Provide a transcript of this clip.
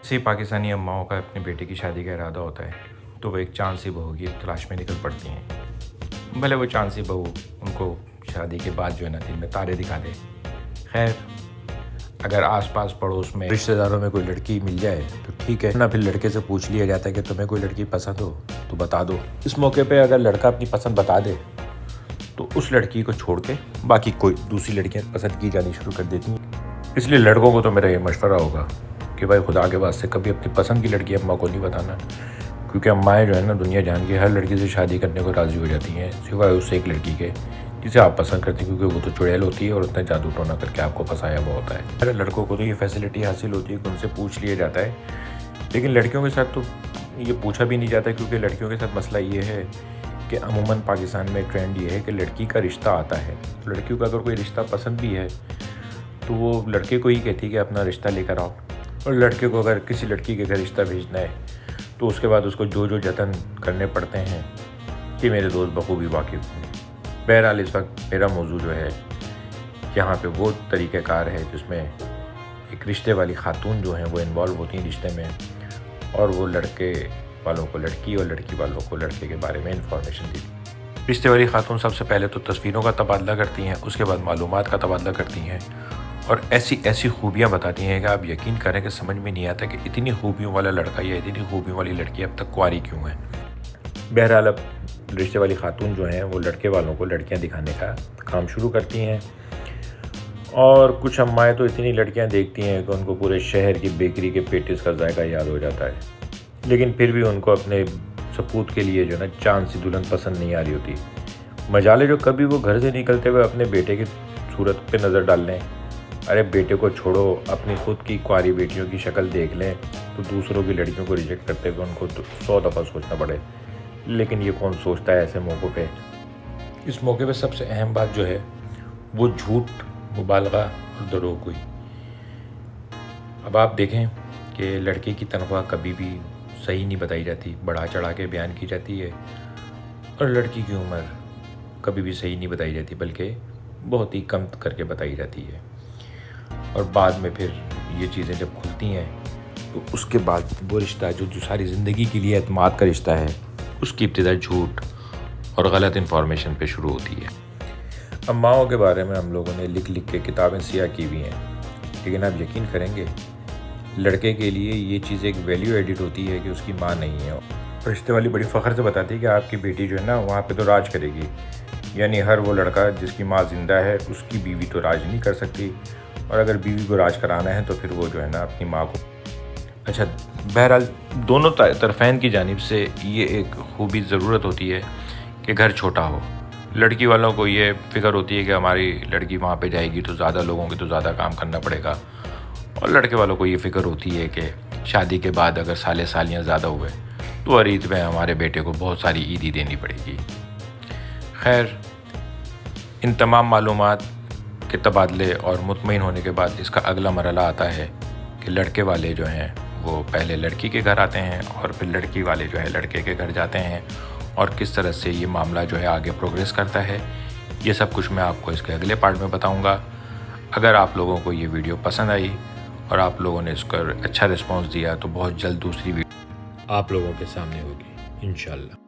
ऐसे ही पाकिस्तानी अम्माओं का अपने बेटे की शादी का इरादा होता है तो वो एक चांद सी बहू की तलाश में निकल पड़ती हैं। भले वो चांद सी बहू उनको शादी के बाद जो है ना दिन में तारे दिखा दे। खैर, अगर आसपास पड़ोस में रिश्तेदारों में कोई लड़की मिल जाए तो ठीक है ना, फिर लड़के से पूछ लिया जाता है कि तुम्हें कोई लड़की पसंद हो तो बता दो। इस मौके पे अगर लड़का अपनी पसंद बता दे तो उस लड़की को छोड़ के बाकी कोई दूसरी लड़कियां पसंद की जानी शुरू कर देती हैं। इसलिए लड़कों को तो मेरा ये मशवरा होगा कि भाई खुदा के वास्ते कभी अपनी पसंद की लड़की अम्मा को नहीं बताना, क्योंकि अम्माएँ जो है ना दुनिया जान के हर लड़की से शादी करने को राज़ी हो जाती हैं सिवाय उससे एक लड़की के जिसे आप पसंद करते हैं, क्योंकि वो तो चुड़ैल होती है और उतना जादू टोना करके आपको फंसाया हुआ होता है। अरे लड़कों को तो ये फैसिलिटी हासिल होती है कि उनसे पूछ लिया जाता है, लेकिन लड़कियों के साथ तो ये पूछा भी नहीं जाता, क्योंकि लड़कियों के साथ मसला ये है कि अमूमन पाकिस्तान में ट्रेंड ये है कि लड़की का रिश्ता आता है, लड़कियों का अगर कोई रिश्ता पसंद भी है तो वो लड़के को ही कहती है कि अपना रिश्ता लेकर आओ, और लड़के को अगर किसी लड़की के घर रिश्ता भेजना है तो उसके बाद उसको जो जो जतन करने पड़ते हैं कि मेरे दोस्त बखूबी वाकिफ़ होंगे। बहरहाल इस वक्त मेरा मौजू जो है यहाँ पे वो तरीक़ाकार है जिसमें एक रिश्ते वाली खातून जो हैं वो इन्वॉल्व होती हैं रिश्ते में, और वो लड़के वालों को लड़की और लड़की वालों को लड़के के बारे में इंफॉर्मेशन देती। रिश्ते वाली खातून सबसे पहले तो तस्वीरों का तबादला करती हैं, उसके बाद मालूमात का तबादला करती हैं और ऐसी ऐसी खूबियाँ बताती हैं कि आप यकीन करें कि समझ में नहीं आता कि इतनी खूबियों वाला लड़का या इतनी खूबियों वाली लड़की अब तक कुंवारी क्यों है। बहरहाल अब रिश्ते वाली खातून जो हैं वो लड़के वालों को लड़कियां दिखाने का काम शुरू करती हैं, और कुछ अम्माएँ तो इतनी लड़कियां देखती हैं कि उनको पूरे शहर की बेकरी के पेटिस का जायका याद हो जाता है, लेकिन फिर भी उनको अपने सपूत के लिए जो है ना चांद सी दुल्हन पसंद नहीं आ रही होती। मजाले जो कभी वो घर से निकलते हुए अपने बेटे की सूरत पे नज़र डाल लें, अरे बेटे को छोड़ो, अपनी खुद की कुंवारी बेटियों की शक्ल देख लें तो दूसरों की लड़कियों को रिजेक्ट करते हुए उनको 100 दफ़ा सोचना पड़े, लेकिन ये कौन सोचता है ऐसे मौक़ों पे। इस मौके पे सबसे अहम बात जो है वो झूठ, मुबालगा और दरोगोई। अब आप देखें कि लड़के की तनख्वाह कभी भी सही नहीं बताई जाती, बढ़ा चढ़ा के बयान की जाती है, और लड़की की उम्र कभी भी सही नहीं बताई जाती, बल्कि बहुत ही कम करके बताई जाती है। और बाद में फिर ये चीज़ें जब खुलती हैं तो उसके बाद वो रिश्ता जो सारी ज़िंदगी के लिए एतमाद का रिश्ता है उसकी इब्तिदा झूठ और गलत इन्फॉर्मेशन पे शुरू होती है। अम्माओं के बारे में हम लोगों ने लिख लिख के किताबें सियाह की हुई हैं, लेकिन आप यकीन करेंगे लड़के के लिए ये चीज़ एक वैल्यू एडिट होती है कि उसकी माँ नहीं है। रिश्ते वाली बड़ी फ़ख्र से बताती है कि आपकी बेटी जो है ना वहाँ पे तो राज करेगी, यानी हर वो लड़का जिसकी माँ ज़िंदा है उसकी बीवी तो राज नहीं कर सकती, और अगर बीवी को राज कराना है तो फिर वो जो है ना अपनी माँ को। अच्छा, बहरहाल दोनों तरफ़ैन की जानिब से ये एक खूबी ज़रूरत होती है कि घर छोटा हो। लड़की वालों को ये फ़िक्र होती है कि हमारी लड़की वहाँ पे जाएगी तो ज़्यादा लोगों की तो ज़्यादा काम करना पड़ेगा, और लड़के वालों को ये फ़िक्र होती है कि शादी के बाद अगर साले सालियाँ ज़्यादा हुए तो हर ईद में हमारे बेटे को बहुत सारी ईदी देनी पड़ेगी। खैर, इन तमाम मालूमात के तबादले और मुतमईन होने के बाद इसका अगला मरहला आता है कि लड़के वाले जो हैं वो पहले लड़की के घर आते हैं और फिर लड़की वाले जो है लड़के के घर जाते हैं, और किस तरह से ये मामला जो है आगे प्रोग्रेस करता है ये सब कुछ मैं आपको इसके अगले पार्ट में बताऊंगा। अगर आप लोगों को ये वीडियो पसंद आई और आप लोगों ने इसका अच्छा रिस्पॉन्स दिया तो बहुत जल्द दूसरी वीडियो आप लोगों के सामने होगी इंशाल्लाह।